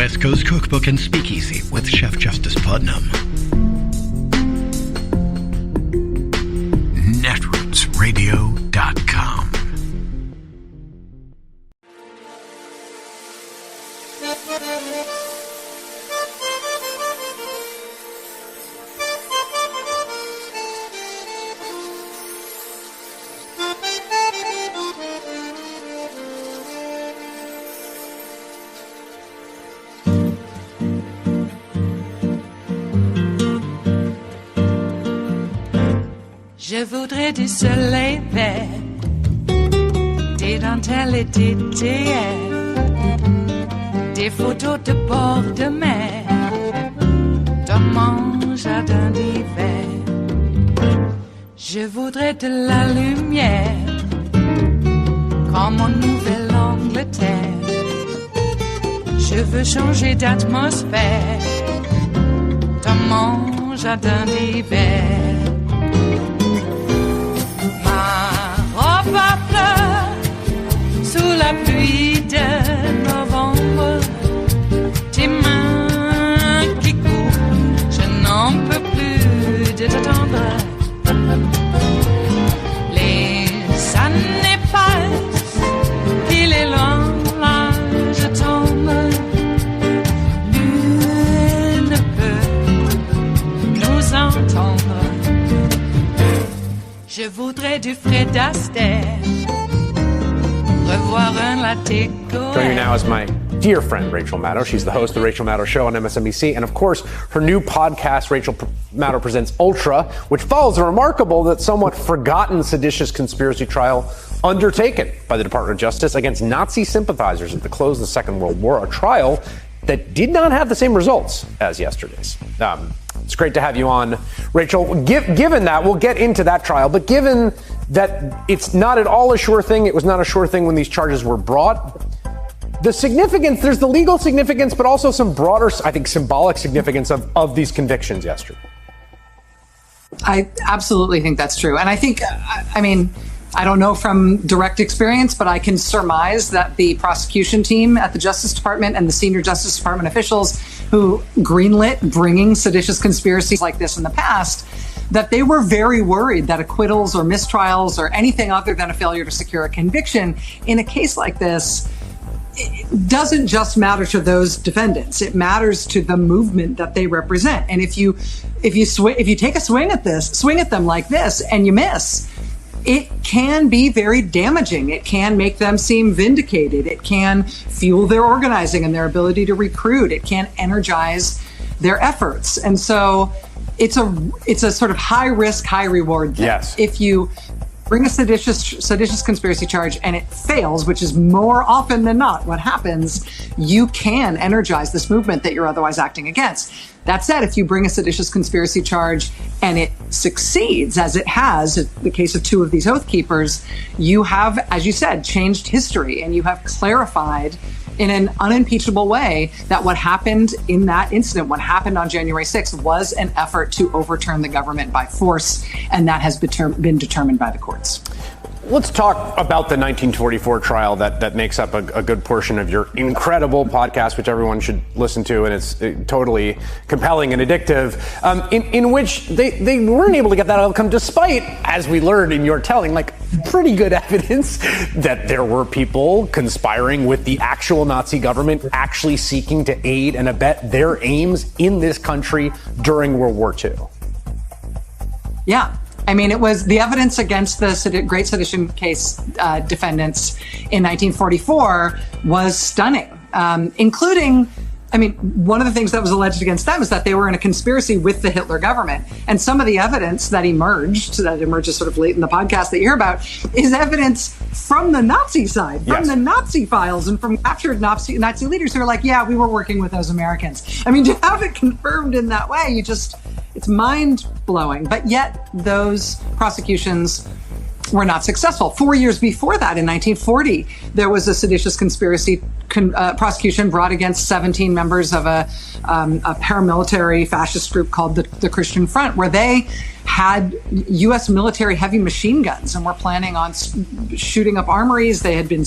West Coast Cookbook and Speakeasy with Chef Justice Putnam. Netrootsradio.com. Je voudrais du soleil vert, des dentelles et des théières, des photos de bord de mer, dans mon jardin d'hiver. Je voudrais de la lumière, comme en Nouvelle-Angleterre. Je veux changer d'atmosphère, dans mon jardin d'hiver. Ma fleur sous la pluie de novembre, tes mains qui courent, je n'en peux plus de t'attendre. Les années passent, il est loin, là je tombe. Nul ne peut nous entendre. Je voudrais du Fred Astaire, revoir un latte. Joining me now is my dear friend, Rachel Maddow. She's the host of The Rachel Maddow Show on MSNBC. And of course, her new podcast, Rachel Maddow Presents Ultra, which follows a remarkable, that somewhat forgotten seditious conspiracy trial undertaken by the Department of Justice against Nazi sympathizers at the close of the Second World War, a trial that did not have the same results as yesterday's. It's great to have you on, Rachel. Given that, we'll get into that trial, but given that it's not at all a sure thing, it was not a sure thing when these charges were brought, the significance, there's the legal significance, but also some broader, I think, symbolic significance of these convictions yesterday. I absolutely think that's true. And I think, I mean, I don't know from direct experience, but I can surmise that the prosecution team at the Justice Department and the senior Justice Department officials who greenlit bringing seditious conspiracies like this in the past, that they were very worried that acquittals or mistrials or anything other than a failure to secure a conviction in a case like this, it doesn't just matter to those defendants. It matters to the movement that they represent. And if you take a swing at them like this and you miss, it can be very damaging. It can make them seem vindicated. It can fuel their organizing and their ability to recruit. It can energize their efforts. And so it's a sort of high risk, high reward thing. Yes. If you bring a seditious conspiracy charge and it fails, which is more often than not what happens, you can energize this movement that you're otherwise acting against. That said, if you bring a seditious conspiracy charge and it succeeds, as it has in the case of two of these Oath Keepers, you have, as you said, changed history, and you have clarified in an unimpeachable way that what happened in that incident, what happened on January 6th, was an effort to overturn the government by force, and that has been determined by the courts. Let's talk about the 1944 trial that makes up a good portion of your incredible podcast, which everyone should listen to, and it's totally compelling and addictive, in which they weren't able to get that outcome despite, as we learned in your telling, like pretty good evidence that there were people conspiring with the actual Nazi government, actually seeking to aid and abet their aims in this country during World War II. Yeah. I mean, it was the evidence against the Great Sedition case defendants in 1944 was stunning, including, I mean, one of the things that was alleged against them is that they were in a conspiracy with the Hitler government. And some of the evidence that emerges sort of late in the podcast that you hear about is evidence from the Nazi side, from the Nazi files and from captured Nazi leaders who are like, yeah, we were working with those Americans. I mean, to have it confirmed in that way, it's mind-blowing. But yet those prosecutions were not successful. 4 years before that, in 1940, there was a seditious conspiracy prosecution brought against 17 members of a paramilitary fascist group called the Christian Front, where they had U.S. military heavy machine guns and were planning on shooting up armories. They had been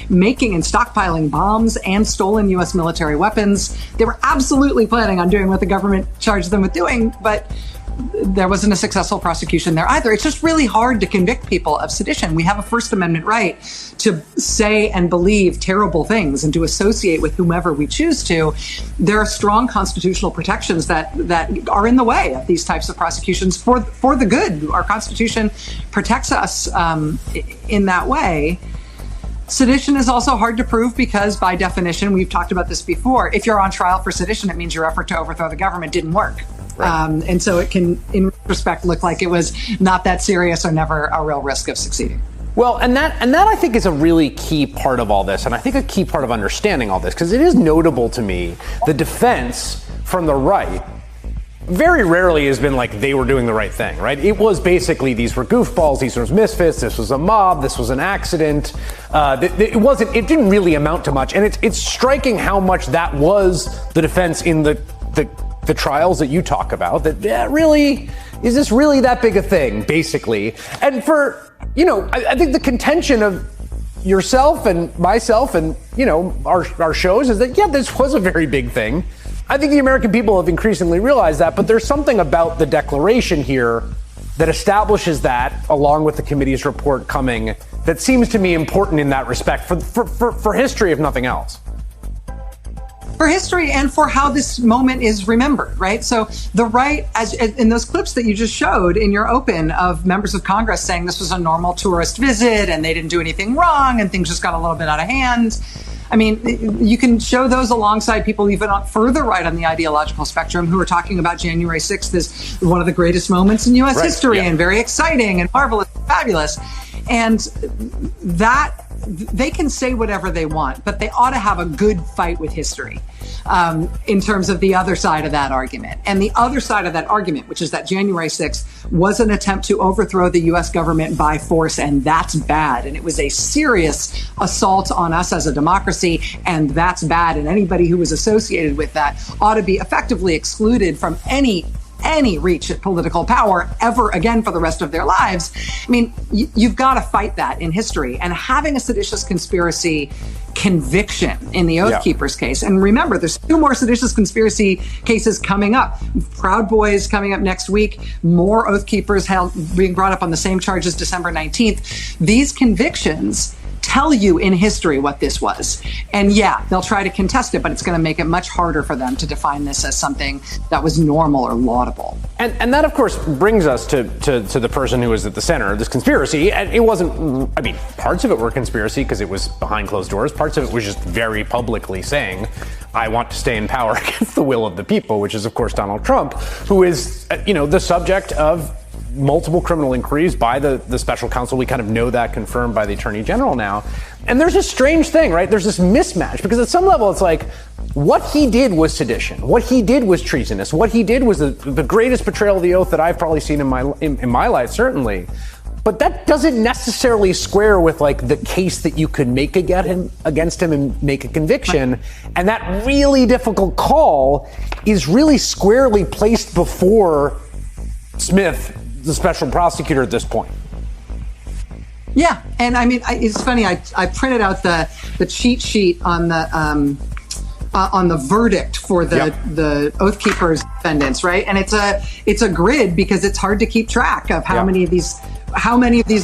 making and stockpiling bombs and stolen U.S. military weapons. They were absolutely planning on doing what the government charged them with doing, but there wasn't a successful prosecution there either. It's just really hard to convict people of sedition. We have a First Amendment right to say and believe terrible things and to associate with whomever we choose to. There are strong constitutional protections that are in the way of these types of prosecutions for the good. Our Constitution protects us in that way. Sedition is also hard to prove because, by definition, we've talked about this before, if you're on trial for sedition, it means your effort to overthrow the government didn't work. Right. And so it can, in retrospect, look like it was not that serious or never a real risk of succeeding. Well, and that I think is a really key part of all this, and I think a key part of understanding all this, because it is notable to me, the defense from the right very rarely has been like they were doing the right thing, right? It was basically these were goofballs, these were misfits, this was a mob, this was an accident. It didn't really amount to much, and it's striking how much that was the defense in the trials that you talk about, that really, is this really that big a thing, basically? And for, I think the contention of yourself and myself and, our shows is that, yeah, this was a very big thing. I think the American people have increasingly realized that, but there's something about the declaration here that establishes that, along with the committee's report coming, that seems to me important in that respect for history, if nothing else. For history and for how this moment is remembered, right? So the right, as in those clips that you just showed in your open of members of Congress saying this was a normal tourist visit and they didn't do anything wrong and things just got a little bit out of hand. I mean, you can show those alongside people even further right on the ideological spectrum who are talking about January 6th as one of the greatest moments in U.S. history and very exciting and marvelous and fabulous. And that they can say whatever they want, but they ought to have a good fight with history in terms of the other side of that argument. And the other side of that argument, which is that January 6th was an attempt to overthrow the U.S. government by force, and that's bad. And it was a serious assault on us as a democracy, and that's bad. And anybody who was associated with that ought to be effectively excluded from any reach at political power ever again for the rest of their lives. I mean, you've got to fight that in history. And having a seditious conspiracy conviction in the Oath Keepers case. And remember, there's 2 more seditious conspiracy cases coming up. Proud Boys coming up next week. More Oath Keepers being brought up on the same charges December 19th. These convictions tell you in history what this was. And yeah, they'll try to contest it, but it's going to make it much harder for them to define this as something that was normal or laudable. And that, of course, brings us to the person who was at the center of this conspiracy. And it wasn't, I mean, parts of it were conspiracy because it was behind closed doors. Parts of it was just very publicly saying, I want to stay in power against the will of the people, which is, of course, Donald Trump, who is, the subject of multiple criminal inquiries by the special counsel. We kind of know that, confirmed by the attorney general now. And there's this strange thing, right? There's this mismatch, because at some level it's like, what he did was sedition. What he did was treasonous. What he did was the greatest betrayal of the oath that I've probably seen in my life, certainly. But that doesn't necessarily square with like the case that you could make against him and make a conviction. And that really difficult call is really squarely placed before Smith, the special prosecutor, at this point. Yeah, and I mean, it's funny. I printed out the cheat sheet on the verdict for the Oath Keepers defendants, right? And it's a grid because it's hard to keep track of how many of these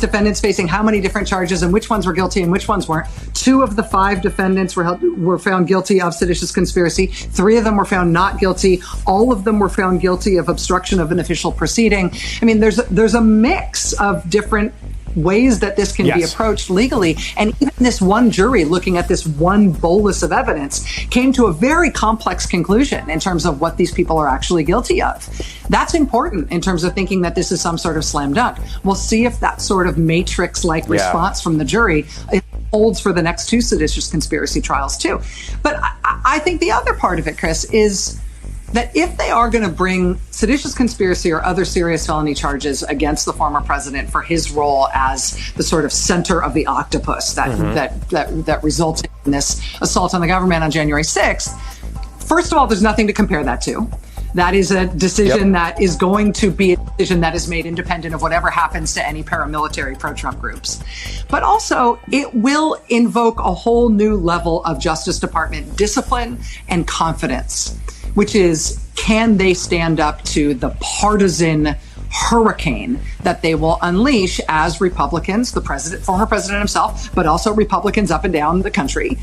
defendants facing how many different charges and which ones were guilty and which ones weren't. 2 of the 5 defendants were found guilty of seditious conspiracy. 3 of them were found not guilty. All of them were found guilty of obstruction of an official proceeding. I mean, there's a mix of different ways that this can be approached legally. And even this one jury, looking at this one bolus of evidence, came to a very complex conclusion in terms of what these people are actually guilty of. That's important in terms of thinking that this is some sort of slam dunk. We'll see if that sort of matrix-like response from the jury holds for the next 2 seditious conspiracy trials too. But I think the other part of it, Chris, is that if they are going to bring seditious conspiracy or other serious felony charges against the former president for his role as the sort of center of the octopus that resulted in this assault on the government on January 6th, first of all, there's nothing to compare that to. That is a decision that is going to be a decision that is made independent of whatever happens to any paramilitary pro-Trump groups. But also, it will invoke a whole new level of Justice Department discipline and confidence, which is, can they stand up to the partisan hurricane that they will unleash as Republicans, the president, former president himself, but also Republicans up and down the country,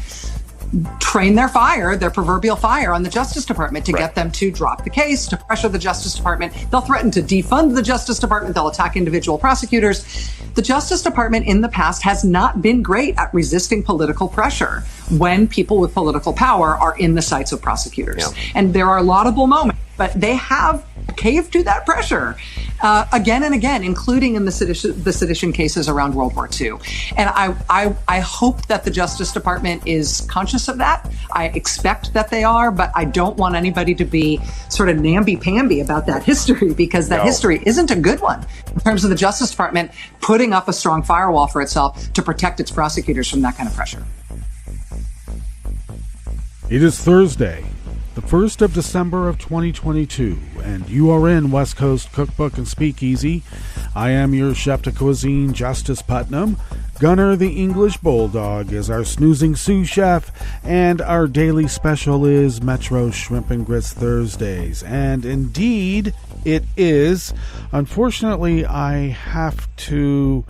train their fire, their proverbial fire on the Justice Department to get them to drop the case, to pressure the Justice Department. They'll threaten to defund the Justice Department. They'll attack individual prosecutors. The Justice Department in the past has not been great at resisting political pressure when people with political power are in the sights of prosecutors. And there are laudable moments, but they have caved to that pressure again and again, including in the sedition cases around World War II. And I hope that the Justice Department is conscious of that. I expect that they are, but I don't want anybody to be sort of namby-pamby about that history, because that history isn't a good one in terms of the Justice Department putting up a strong firewall for itself to protect its prosecutors from that kind of pressure. It is Thursday, the 1st of December of 2022, and you are in West Coast Cookbook and Speakeasy. I am your chef de cuisine, Justice Putnam. Gunner the English Bulldog is our snoozing sous chef, and our daily special is Metro Shrimp and Grits Thursdays. And indeed, it is. Unfortunately, I have to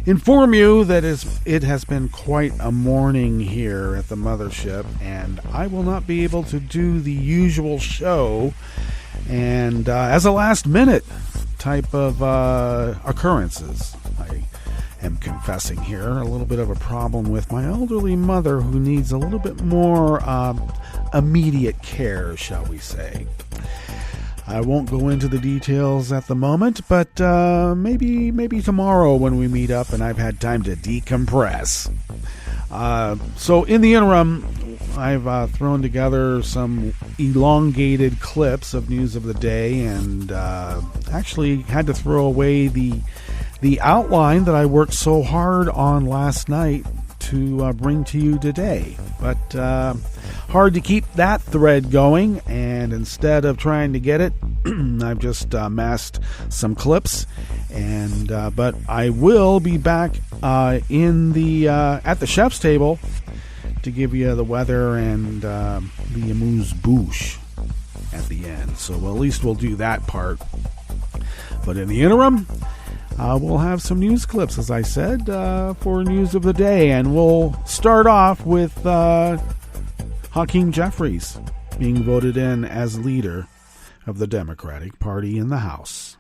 inform you that it has been quite a morning here at the mothership, and I will not be able to do the usual show. And as a last minute type of occurrences, I am confessing here a little bit of a problem with my elderly mother, who needs a little bit more immediate care, shall we say. I won't go into the details at the moment, but maybe tomorrow when we meet up and I've had time to decompress. So in the interim, I've thrown together some elongated clips of news of the day, and actually had to throw away the outline that I worked so hard on last night to bring to you today. But hard to keep that thread going, and instead of trying to get it, I've just masked some clips, and but I will be back in the at the chef's table to give you the weather and the amuse-bouche at the end. So at least we'll do that part. But in the interim, we'll have some news clips, as I said, for news of the day. And we'll start off with Hakeem Jeffries being voted in as leader of the Democratic Party in the House.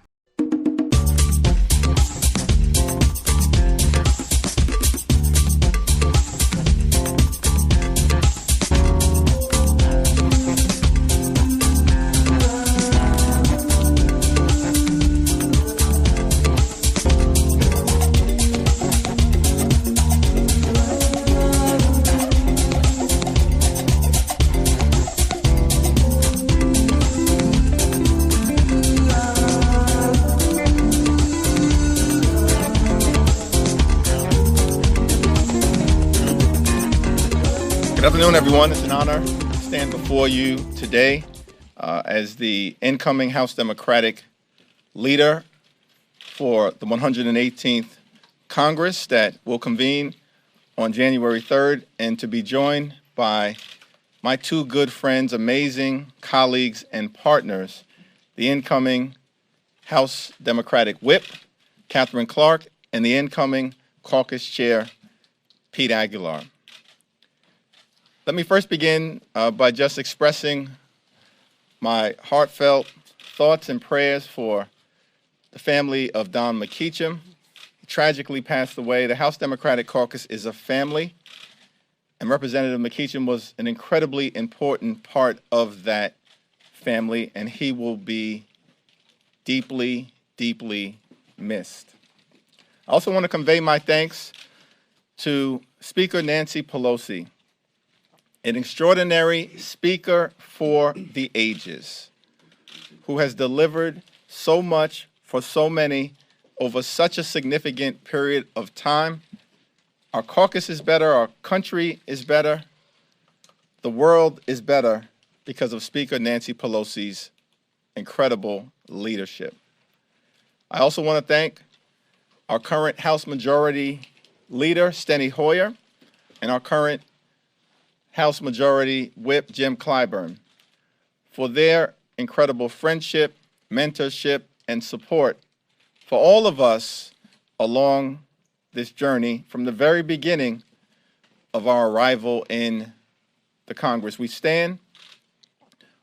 Good afternoon, everyone. It's an honor to stand before you today as the incoming House Democratic leader for the 118th Congress that will convene on January 3rd, and to be joined by my two good friends, amazing colleagues and partners, the incoming House Democratic Whip, Catherine Clark, and the incoming caucus chair, Pete Aguilar. Let me first begin by just expressing my heartfelt thoughts and prayers for the family of Don McKeachum. He tragically passed away. The House Democratic Caucus is a family, and Representative McKeachum was an incredibly important part of that family, and he will be deeply, deeply missed. I also want to convey my thanks to Speaker Nancy Pelosi, an extraordinary speaker for the ages, who has delivered so much for so many over such a significant period of time. Our caucus is better, our country is better, the world is better because of Speaker Nancy Pelosi's incredible leadership. I also want to thank our current House Majority Leader, Steny Hoyer, and our current House Majority Whip, Jim Clyburn, for their incredible friendship, mentorship, and support for all of us along this journey from the very beginning of our arrival in the Congress. We stand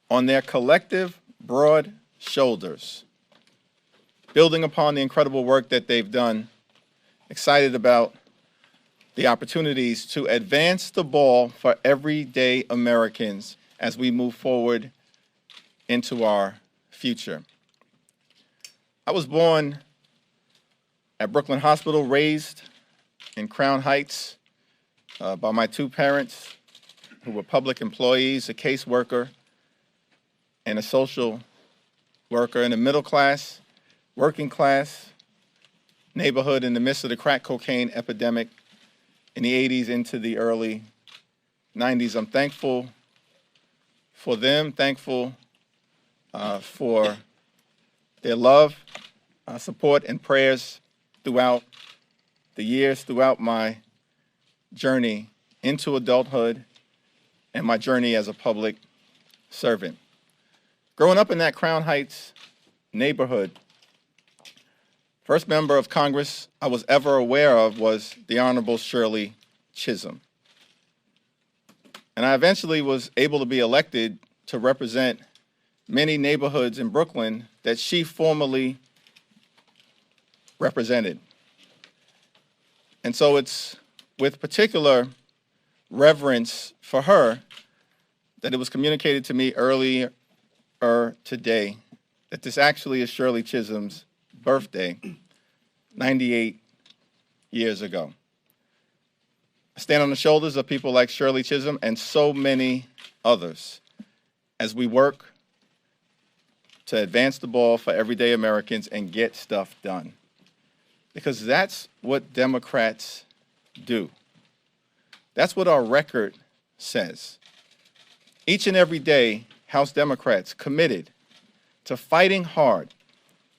on their collective broad shoulders, building upon the incredible work that they've done, excited about the opportunities to advance the ball for everyday Americans as we move forward into our future. I was born at Brooklyn Hospital, raised in Crown Heights by my two parents who were public employees, a caseworker and a social worker in a middle class, working class neighborhood in the midst of the crack cocaine epidemic in the 80s into the early 90s. I'm thankful for them, thankful for their love, support, and prayers throughout the years, throughout my journey into adulthood and my journey as a public servant. Growing up in that Crown Heights neighborhood, first member of Congress I was ever aware of was the Honorable Shirley Chisholm. And I eventually was able to be elected to represent many neighborhoods in Brooklyn that she formerly represented. And so it's with particular reverence for her that it was communicated to me earlier today that this actually is Shirley Chisholm's birthday, 98 years ago. I stand on the shoulders of people like Shirley Chisholm and so many others as we work to advance the ball for everyday Americans and get stuff done. Because that's what Democrats do. That's what our record says. Each and every day, House Democrats committed to fighting hard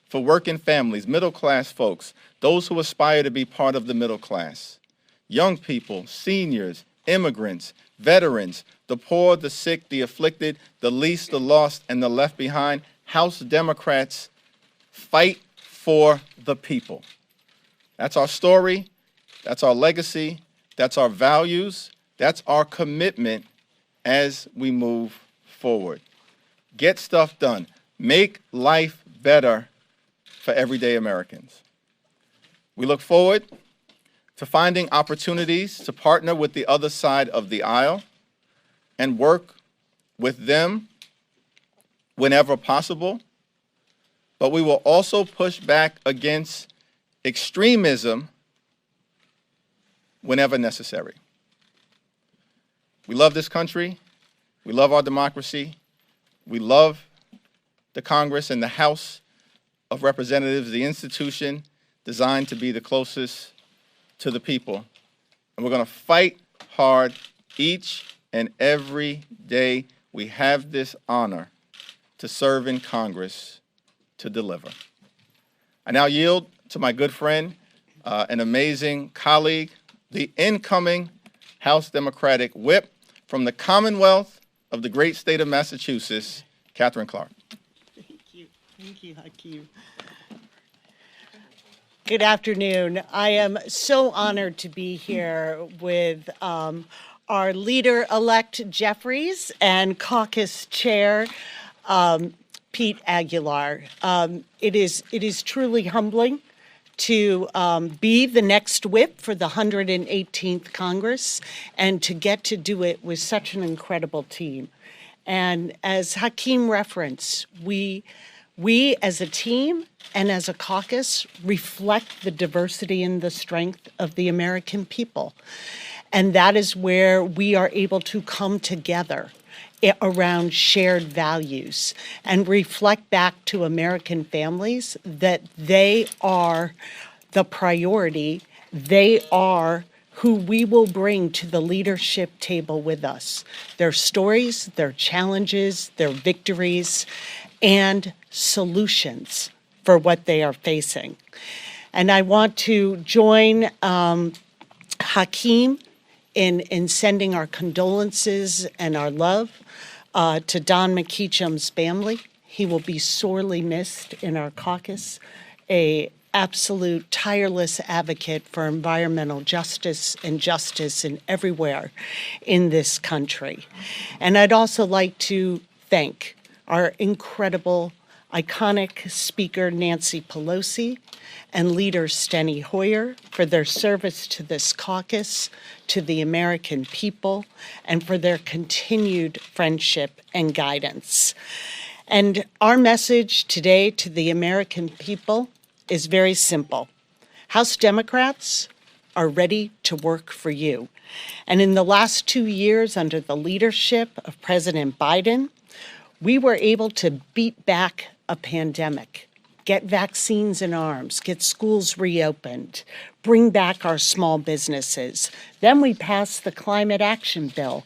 for working families, middle-class folks, those who aspire to be part of the middle class, young people, seniors, immigrants, veterans, the poor, the sick, the afflicted, the least, the lost, and the left behind. House Democrats fight for the people. That's our story, that's our legacy, that's our values, that's our commitment as we move forward. Get stuff done. Make life better for everyday Americans. We look forward to finding opportunities to partner with the other side of the aisle and work with them whenever possible, but we will also push back against extremism whenever necessary. We love this country. We love our democracy. We love the Congress and the House of Representatives, the institution designed to be the closest to the people. And we're going to fight hard each and every day we have this honor to serve in Congress to deliver. I now yield to my good friend, an amazing colleague, the incoming House Democratic Whip from the Commonwealth of the great state of Massachusetts, Catherine Clark. Thank you, Hakeem. Good afternoon. I am so honored to be here with our leader-elect Jeffries and caucus chair Pete Aguilar. It is truly humbling to be the next whip for the 118th Congress and to get to do it with such an incredible team. And as Hakeem referenced, we as a team and as a caucus reflect the diversity and the strength of the American people. And that is where we are able to come together around shared values and reflect back to American families that they are the priority. They are who we will bring to the leadership table with us. Their stories, their challenges, their victories, and solutions for what they are facing. And I want to join Hakeem in sending our condolences and our love to Don McKeecham's family. He will be sorely missed in our caucus, a absolute tireless advocate for environmental justice and justice in everywhere in this country. And I'd also like to thank our incredible, iconic speaker, Nancy Pelosi, and leader Steny Hoyer for their service to this caucus, to the American people, and for their continued friendship and guidance. And our message today to the American people is very simple. House Democrats are ready to work for you. And in the last 2 years, under the leadership of President Biden, we were able to beat back a pandemic, get vaccines in arms, get schools reopened, bring back our small businesses. Then we passed the Climate Action Bill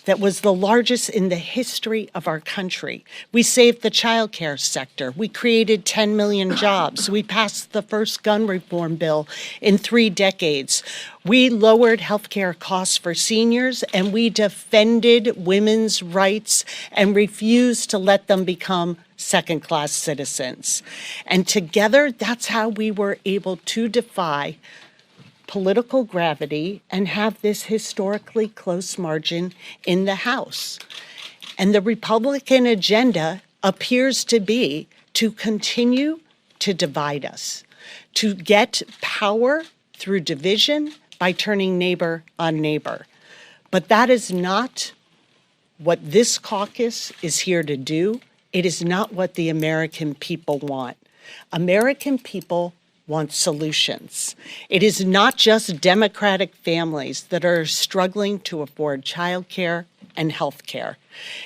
that was the largest in the history of our country. We saved the childcare sector. We created 10 million jobs. We passed the first gun reform bill in 3 decades. We lowered healthcare costs for seniors, and we defended women's rights and refused to let them become second-class citizens. And together, that's how we were able to defy political gravity and have this historically close margin in the House. And the Republican agenda appears to be to continue to divide us, to get power through division by turning neighbor on neighbor. But that is not what this caucus is here to do. It is not what the American people want. American people want solutions. It is not just Democratic families that are struggling to afford childcare and health care.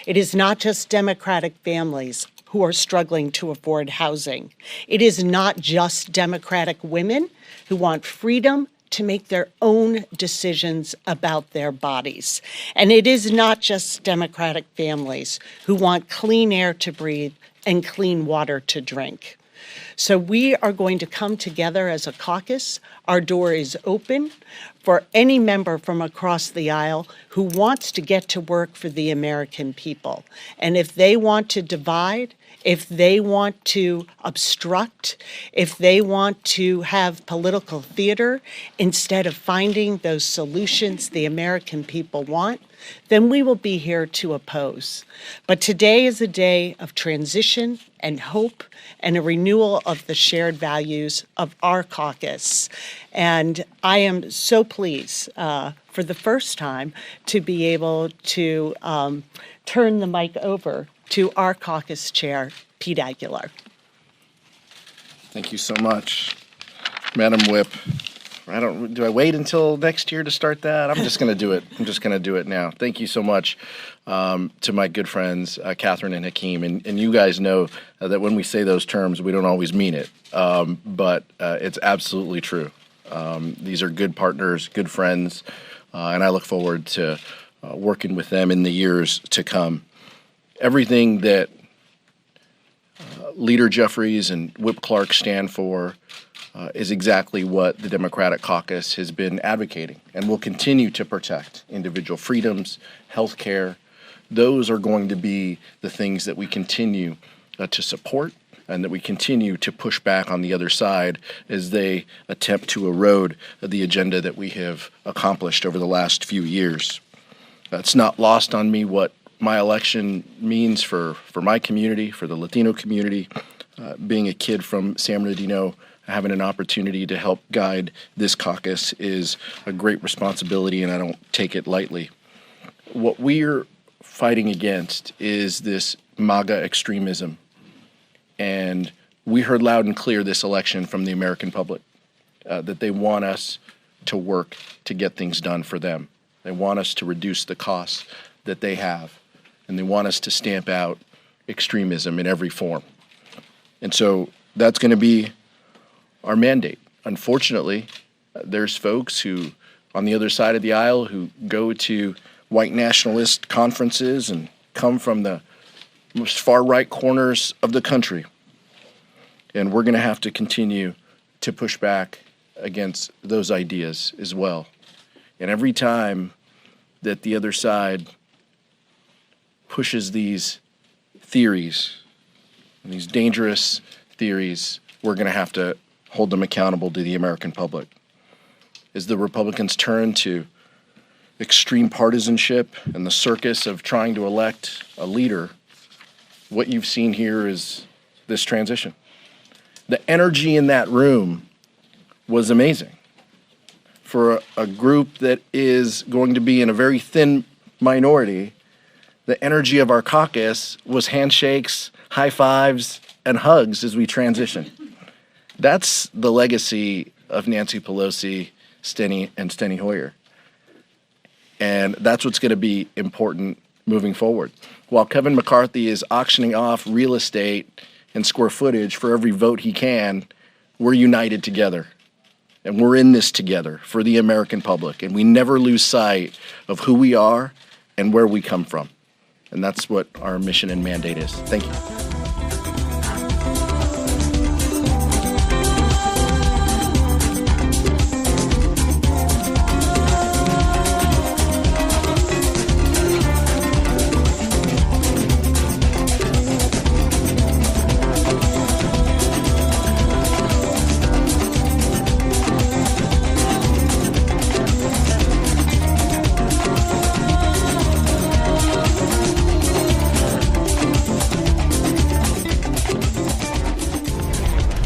It is not just Democratic families who are struggling to afford housing. It is not just Democratic women who want freedom to make their own decisions about their bodies. And it is not just Democratic families who want clean air to breathe and clean water to drink. So we are going to come together as a caucus. Our door is open for any member from across the aisle who wants to get to work for the American people. And if they want to divide, if they want to obstruct, if they want to have political theater instead of finding those solutions the American people want, then we will be here to oppose. But today is a day of transition and hope and a renewal of the shared values of our caucus. And I am so pleased for the first time to be able to turn the mic over to our caucus chair, Pete Aguilar. Thank you so much, Madam Whip. Do I wait until next year to start that? I'm just going to do it. I'm just going to do it now. Thank you so much to my good friends, Catherine and Hakeem. And you guys know that when we say those terms, we don't always mean it. But it's absolutely true. These are good partners, good friends, and I look forward to working with them in the years to come. Everything that Leader Jeffries and Whip Clark stand for is exactly what the Democratic caucus has been advocating and will continue to protect: individual freedoms, health care. Those are going to be the things that we continue to support and that we continue to push back on the other side as they attempt to erode the agenda that we have accomplished over the last few years. It's not lost on me what my election means for my community, for the Latino community. Being a kid from San Bernardino, having an opportunity to help guide this caucus is a great responsibility, and I don't take it lightly. What we're fighting against is this MAGA extremism, and we heard loud and clear this election from the American public that they want us to work to get things done for them. They want us to reduce the costs that they have, and they want us to stamp out extremism in every form. And so that's going to be our mandate. Unfortunately, there's folks who, on the other side of the aisle, who go to white nationalist conferences and come from the most far-right corners of the country. And we're going to have to continue to push back against those ideas as well. And every time that the other side pushes these theories, these dangerous theories, we're going to have to hold them accountable to the American public. As the Republicans turn to extreme partisanship and the circus of trying to elect a leader, what you've seen here is this transition. The energy in that room was amazing. For a group that is going to be in a very thin minority, the energy of our caucus was handshakes, high fives, and hugs as we transition. That's the legacy of Nancy Pelosi, Steny Hoyer. And that's what's going to be important moving forward. While Kevin McCarthy is auctioning off real estate and square footage for every vote he can, we're united together. And we're in this together for the American public. And we never lose sight of who we are and where we come from. And that's what our mission and mandate is. Thank you.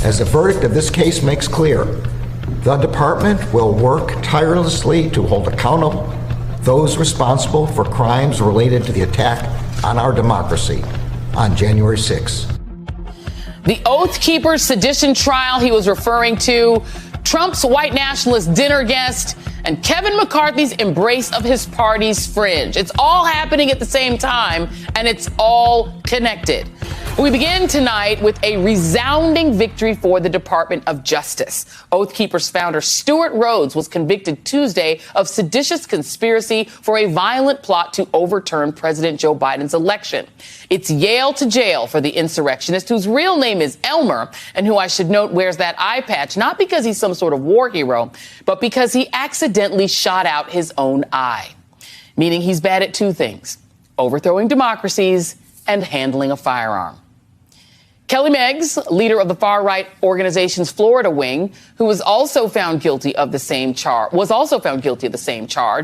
As the verdict of this case makes clear, the department will work tirelessly to hold accountable those responsible for crimes related to the attack on our democracy on January 6th. The Oath Keepers sedition trial he was referring to, Trump's white nationalist dinner guest, and Kevin McCarthy's embrace of his party's fringe. It's all happening at the same time, and it's all connected. We begin tonight with a resounding victory for the Department of Justice. Oath Keepers founder Stuart Rhodes was convicted Tuesday of seditious conspiracy for a violent plot to overturn President Joe Biden's election. It's Yale to jail for the insurrectionist, whose real name is Elmer, and who I should note wears that eye patch, not because he's some sort of war hero, but because he accidentally shot out his own eye. Meaning he's bad at two things: overthrowing democracies and handling a firearm. Kelly Meggs, leader of the far-right organization's Florida wing, who was also found guilty of the same charge,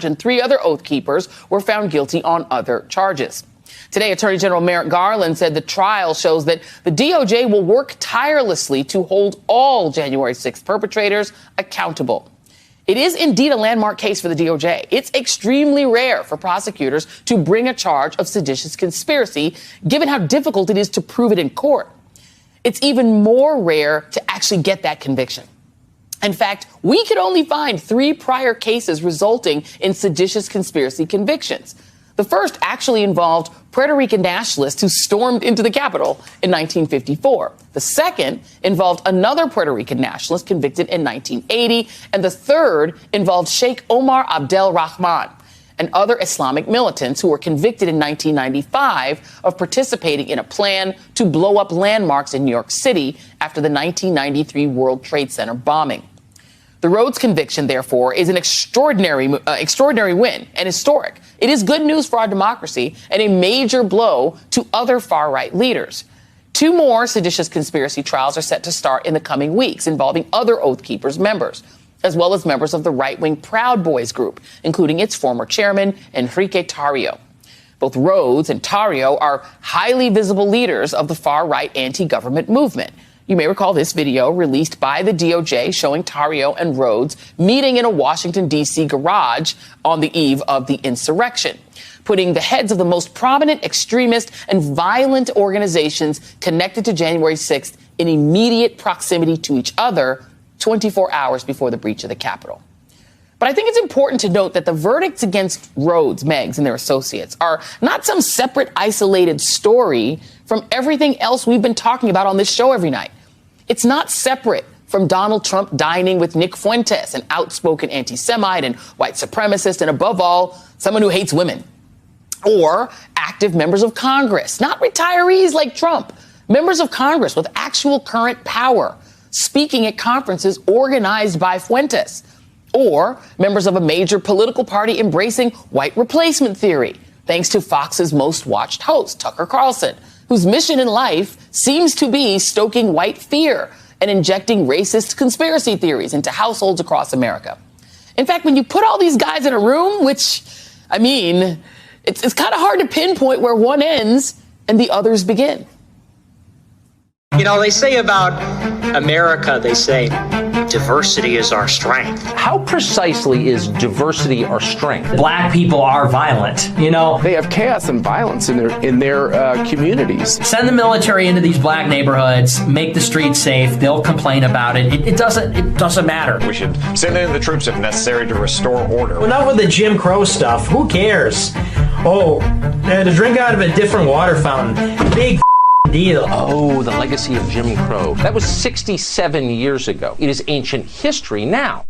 and three other Oath Keepers were found guilty on other charges. Today, Attorney General Merrick Garland said the trial shows that the DOJ will work tirelessly to hold all January 6th perpetrators accountable. It is indeed a landmark case for the DOJ. It's extremely rare for prosecutors to bring a charge of seditious conspiracy, given how difficult it is to prove it in court. It's even more rare to actually get that conviction. In fact, we could only find 3 prior cases resulting in seditious conspiracy convictions. The first actually involved Puerto Rican nationalists who stormed into the Capitol in 1954. The second involved another Puerto Rican nationalist convicted in 1980. And the third involved Sheikh Omar Abdel Rahman and other Islamic militants who were convicted in 1995 of participating in a plan to blow up landmarks in New York City after the 1993 World Trade Center bombing. The Rhodes conviction, therefore, is an extraordinary win and historic. It is good news for our democracy and a major blow to other far-right leaders. 2 more seditious conspiracy trials are set to start in the coming weeks involving other Oath Keepers members, as well as members of the right-wing Proud Boys group, including its former chairman, Enrique Tarrio. Both Rhodes and Tarrio are highly visible leaders of the far-right anti-government movement. You may recall this video released by the DOJ showing Tarrio and Rhodes meeting in a Washington, D.C. garage on the eve of the insurrection, putting the heads of the most prominent extremist and violent organizations connected to January 6th in immediate proximity to each other 24 hours before the breach of the Capitol. But I think it's important to note that the verdicts against Rhodes, Meggs, and their associates are not some separate, isolated story from everything else we've been talking about on this show every night. It's not separate from Donald Trump dining with Nick Fuentes, an outspoken anti-Semite and white supremacist, and above all, someone who hates women. Or active members of Congress, not retirees like Trump, members of Congress with actual current power, speaking at conferences organized by Fuentes. Or members of a major political party embracing white replacement theory, thanks to Fox's most watched host, Tucker Carlson, whose mission in life seems to be stoking white fear and injecting racist conspiracy theories into households across America. In fact, when you put all these guys in a room, which, I mean, it's kind of hard to pinpoint where one ends and the others begin. You know, they say about America, they say diversity is our strength. How precisely is diversity our strength? Black people are violent, you know. They have chaos and violence in their communities. Send the military into these black neighborhoods, make the streets safe, they'll complain about it. It doesn't matter. We should send in the troops if necessary to restore order. Well, not with the Jim Crow stuff. Who cares? Oh, to drink out of a different water fountain. Big deal. Oh, the legacy of Jim Crow. That was 67 years ago. It is ancient history now.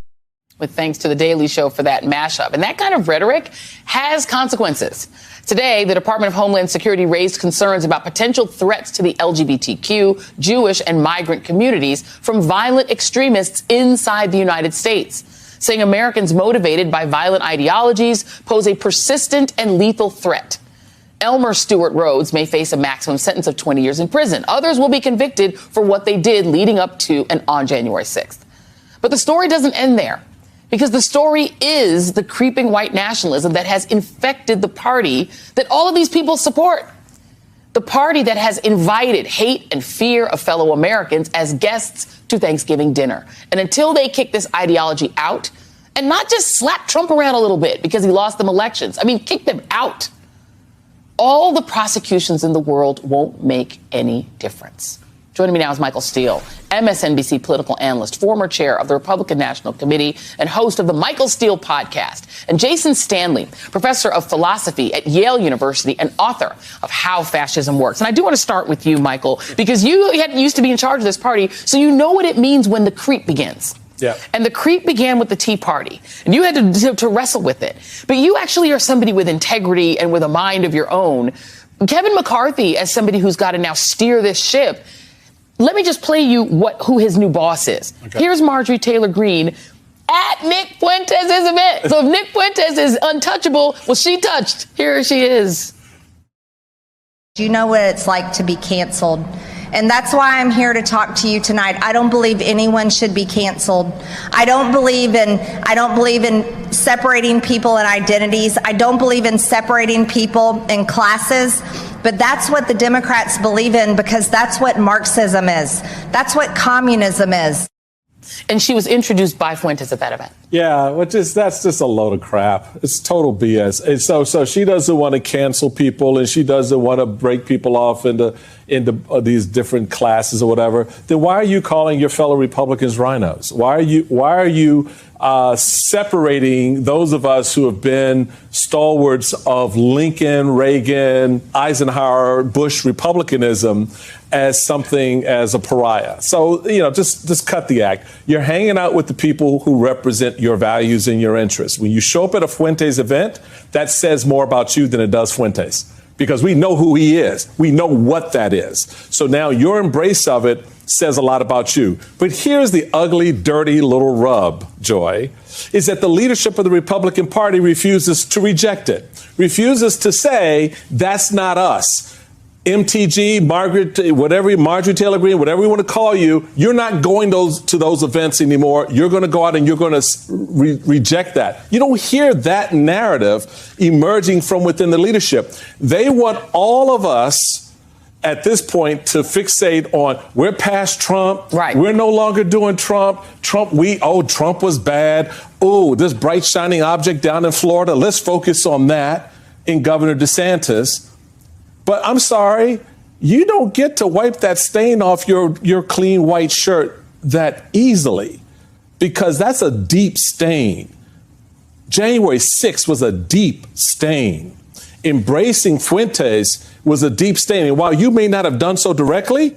With thanks to The Daily Show for that mashup. And that kind of rhetoric has consequences. Today, the Department of Homeland Security raised concerns about potential threats to the LGBTQ, Jewish, and migrant communities from violent extremists inside the United States, saying Americans motivated by violent ideologies pose a persistent and lethal threat. Elmer Stewart Rhodes may face a maximum sentence of 20 years in prison. Others will be convicted for what they did leading up to and on January 6th. But the story doesn't end there, because the story is the creeping white nationalism that has infected the party that all of these people support. The party that has invited hate and fear of fellow Americans as guests to Thanksgiving dinner. And until they kick this ideology out, and not just slap Trump around a little bit because he lost them elections, I mean, kick them out, all the prosecutions in the world won't make any difference. Joining me now is Michael Steele, MSNBC political analyst, former chair of the Republican National Committee, and host of the Michael Steele podcast, and Jason Stanley, professor of philosophy at Yale University and author of How Fascism Works. And I do want to start with you, Michael, because you used to be in charge of this party, so you know what it means when the creep begins. Yeah. And the creep began with the Tea Party, and you had to wrestle with it. But you actually are somebody with integrity and with a mind of your own. Kevin McCarthy, as somebody who's got to now steer this ship, let me just play you who his new boss is. Okay. Here's Marjorie Taylor Greene at Nick Fuentes' event. So if Nick Fuentes is untouchable, well, she touched. Here she is. Do you know what it's like to be canceled? And that's why I'm here to talk to you tonight. I don't believe anyone should be canceled. I don't believe in separating people and identities. I don't believe in separating people in classes. But that's what the Democrats believe in, because that's what Marxism is. That's what communism is. And she was introduced by Fuentes at that event. Yeah, that's just a load of crap. It's total BS. And so she doesn't want to cancel people, and she doesn't want to break people off into these different classes or whatever. Then why are you calling your fellow Republicans rhinos? Why are you separating those of us who have been stalwarts of Lincoln, Reagan, Eisenhower, Bush republicanism as a pariah? So, just cut the act. You're hanging out with the people who represent your values and your interests. When you show up at a Fuentes event, that says more about you than it does Fuentes, because we know who he is. We know what that is. So now your embrace of it says a lot about you. But here's the ugly, dirty little rub, Joy, is that the leadership of the Republican Party refuses to reject it, refuses to say, that's not us. MTG, Marjorie Taylor Greene, whatever you want to call you, you're not going to those events anymore. You're going to go out and you're going to reject that. You don't hear that narrative emerging from within the leadership. They want all of us at this point to fixate on, we're past Trump. Right. We're no longer doing Trump. Trump was bad. Oh, this bright shining object down in Florida. Let's focus on that in Governor DeSantis. But I'm sorry, you don't get to wipe that stain off your clean white shirt that easily, because that's a deep stain. January 6th was a deep stain. Embracing Fuentes was a deep stain. And while you may not have done so directly,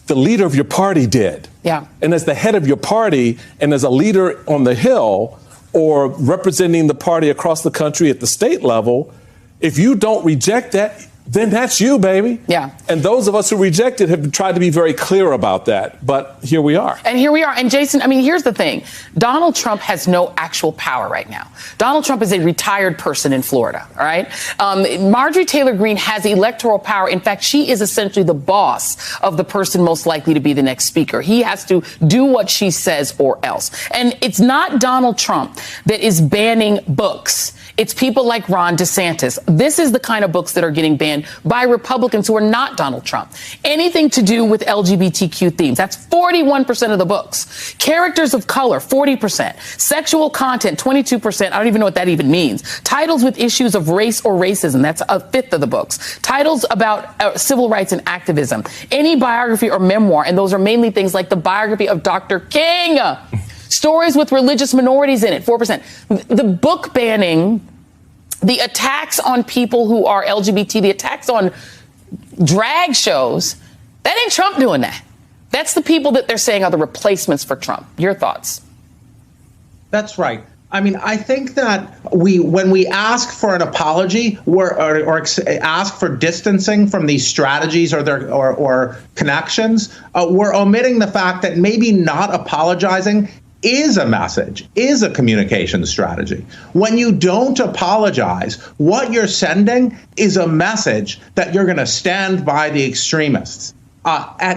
the leader of your party did. Yeah. And as the head of your party and as a leader on the Hill or representing the party across the country at the state level, if you don't reject that, then that's you, baby. Yeah. And those of us who reject it have tried to be very clear about that. But here we are. And here we are. And Jason, I mean, here's the thing. Donald Trump has no actual power right now. Donald Trump is a retired person in Florida. All right. Marjorie Taylor Greene has electoral power. In fact, she is essentially the boss of the person most likely to be the next speaker. He has to do what she says or else. And it's not Donald Trump that is banning books. It's people like Ron DeSantis. This is the kind of books that are getting banned by Republicans who are not Donald Trump. Anything to do with LGBTQ themes, that's 41% of the books. Characters of color, 40%. Sexual content, 22%. I don't even know what that even means. Titles with issues of race or racism, that's a fifth of the books. Titles about civil rights and activism. Any biography or memoir, and those are mainly things like the biography of Dr. King. Stories with religious minorities in it, 4%. The book banning, the attacks on people who are LGBT, the attacks on drag shows, that ain't Trump doing that. That's the people that they're saying are the replacements for Trump. Your thoughts? That's right. I mean, I think that when we ask for an apology or ask for distancing from these strategies or connections, we're omitting the fact that maybe not apologizing is a message, is a communication strategy. When you don't apologize, what you're sending is a message that you're going to stand by the extremists.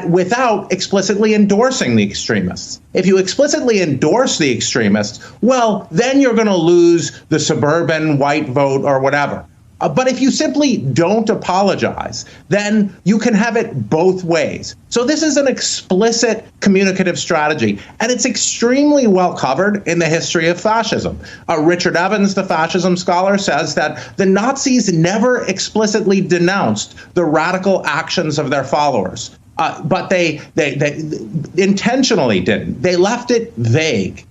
Without explicitly endorsing the extremists. If you explicitly endorse the extremists, well, then you're going to lose the suburban white vote or whatever. But if you simply don't apologize, then you can have it both ways. So this is an explicit communicative strategy, and it's extremely well covered in the history of fascism. Richard Evans, the fascism scholar, says that the Nazis never explicitly denounced the radical actions of their followers, but they intentionally didn't. They left it vague.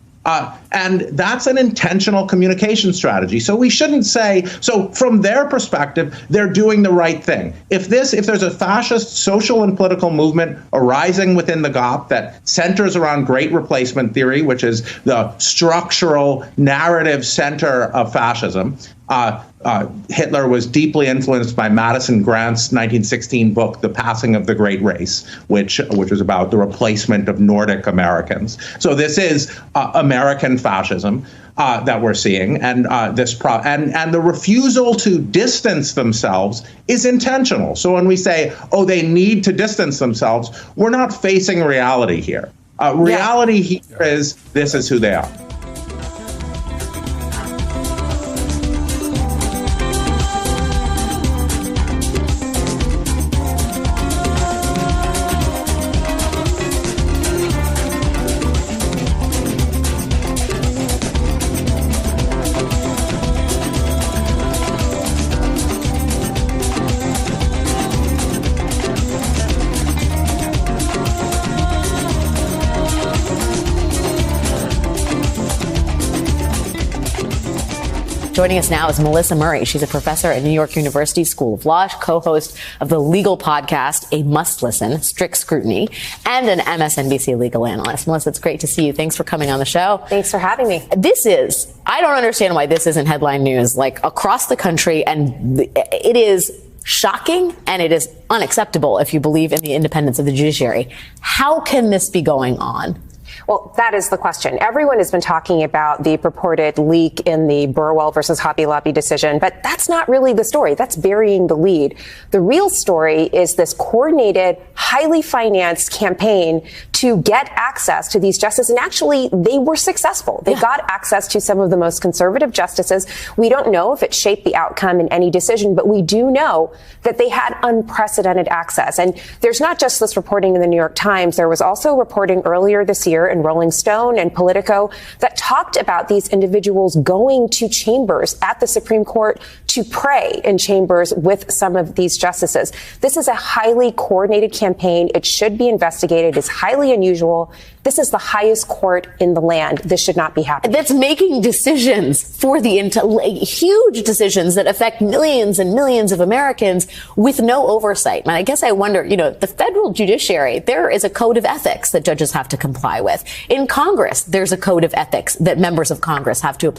And that's an intentional communication strategy. So we shouldn't say, so from their perspective, they're doing the right thing. If there's a fascist social and political movement arising within the GOP that centers around great replacement theory, which is the structural narrative center of fascism, Hitler was deeply influenced by Madison Grant's 1916 book, The Passing of the Great Race, which was about the replacement of Nordic Americans. So this is American fascism that we're seeing, and and the refusal to distance themselves is intentional. So when we say, oh, they need to distance themselves, we're not facing reality here. Reality here is this is who they are. Joining us now is Melissa Murray. She's a professor at New York University School of Law, co-host of the legal podcast, A Must Listen, Strict Scrutiny, and an MSNBC legal analyst. Melissa, it's great to see you. Thanks for coming on the show. Thanks for having me. I don't understand why this isn't headline news, like across the country, and it is shocking and it is unacceptable if you believe in the independence of the judiciary. How can this be going on? Well, that is the question. Everyone has been talking about the purported leak in the Burwell versus Hobby Lobby decision, but that's not really the story. That's burying the lead. The real story is this coordinated, highly financed campaign to get access to these justices. And actually, they were successful. They got access to some of the most conservative justices. We don't know if it shaped the outcome in any decision, but we do know that they had unprecedented access. And there's not just this reporting in the New York Times. There was also reporting earlier this year in Rolling Stone and Politico that talked about these individuals going to chambers at the Supreme Court to pray in chambers with some of these justices. This is a highly coordinated campaign. It should be investigated. It's highly unusual. This is the highest court in the land. This should not be happening. That's making decisions for the huge decisions that affect millions and millions of Americans with no oversight. And I guess I wonder, the federal judiciary, there is a code of ethics that judges have to comply with. In Congress, there's a code of ethics that members of Congress have to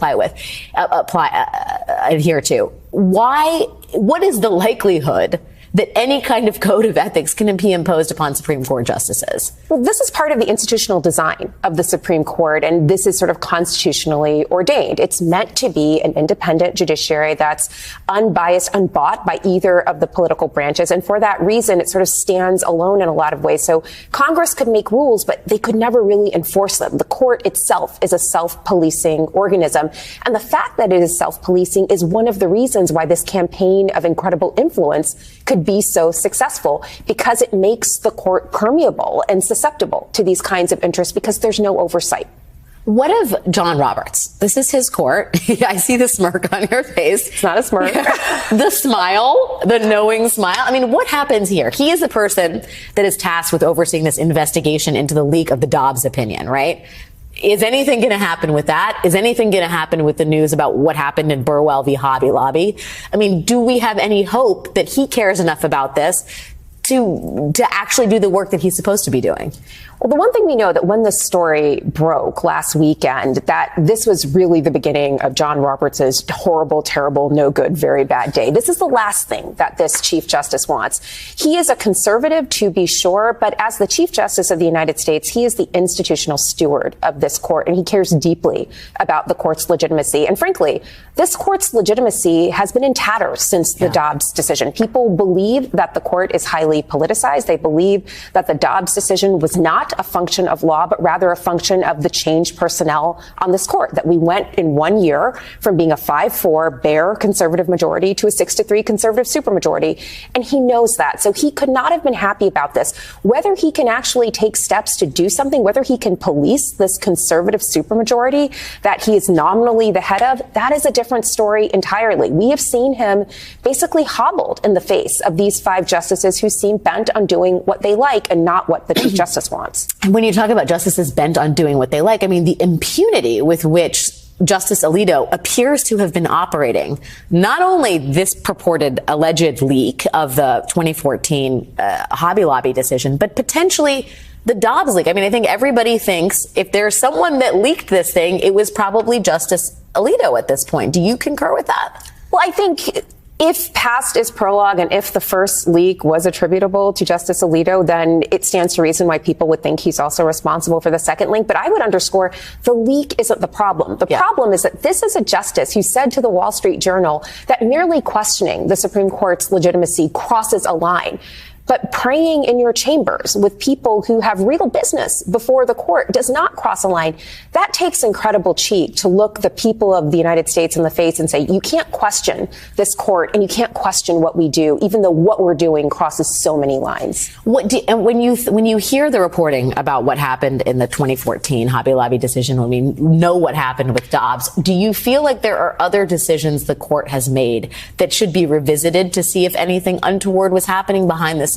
adhere to. What is the likelihood that any kind of code of ethics can be imposed upon Supreme Court justices? Well, this is part of the institutional design of the Supreme Court, and this is sort of constitutionally ordained. It's meant to be an independent judiciary that's unbiased, unbought by either of the political branches, and for that reason, it sort of stands alone in a lot of ways. So Congress could make rules, but they could never really enforce them. The court itself is a self-policing organism, and the fact that it is self-policing is one of the reasons why this campaign of incredible influence could be so successful, because it makes the court permeable and susceptible to these kinds of interests because there's no oversight. What of John Roberts? This is his court. I see the smirk on your face. It's not a smirk. The smile, the knowing smile. I mean, what happens here? He is the person that is tasked with overseeing this investigation into the leak of the Dobbs opinion, right? Is anything going to happen with that? Is anything going to happen with the news about what happened in Burwell v. Hobby Lobby? I mean, do we have any hope that he cares enough about this to actually do the work that he's supposed to be doing? Well, the one thing we know that when this story broke last weekend, that this was really the beginning of John Roberts' horrible, terrible, no good, very bad day. This is the last thing that this Chief Justice wants. He is a conservative, to be sure, but as the Chief Justice of the United States, he is the institutional steward of this court, and he cares deeply about the court's legitimacy. And frankly, this court's legitimacy has been in tatters since the Dobbs decision. People believe that the court is highly politicized. They believe that the Dobbs decision was not a function of law, but rather a function of the changed personnel on this court, that we went in 1 year from being a 5-4 bare conservative majority to a 6-3 conservative supermajority. And he knows that. So he could not have been happy about this. Whether he can actually take steps to do something, whether he can police this conservative supermajority that he is nominally the head of, that is a different story entirely. We have seen him basically hobbled in the face of these 5 justices who seem bent on doing what they like and not what the Chief Justice wants. And when you talk about justices bent on doing what they like, I mean, the impunity with which Justice Alito appears to have been operating, not only this purported alleged leak of the 2014 Hobby Lobby decision, but potentially the Dobbs leak. I mean, I think everybody thinks if there's someone that leaked this thing, it was probably Justice Alito at this point. Do you concur with that? Well, I think if past is prologue and if the first leak was attributable to Justice Alito, then it stands to reason why people would think he's also responsible for the second leak. But I would underscore the leak isn't the problem. The problem is that this is a justice who said to the Wall Street Journal that merely questioning the Supreme Court's legitimacy crosses a line. But praying in your chambers with people who have real business before the court does not cross a line. That takes incredible cheek to look the people of the United States in the face and say, you can't question this court and you can't question what we do, even though what we're doing crosses so many lines. And when you hear the reporting about what happened in the 2014 Hobby Lobby decision, when we know what happened with Dobbs, do you feel like there are other decisions the court has made that should be revisited to see if anything untoward was happening behind the scenes?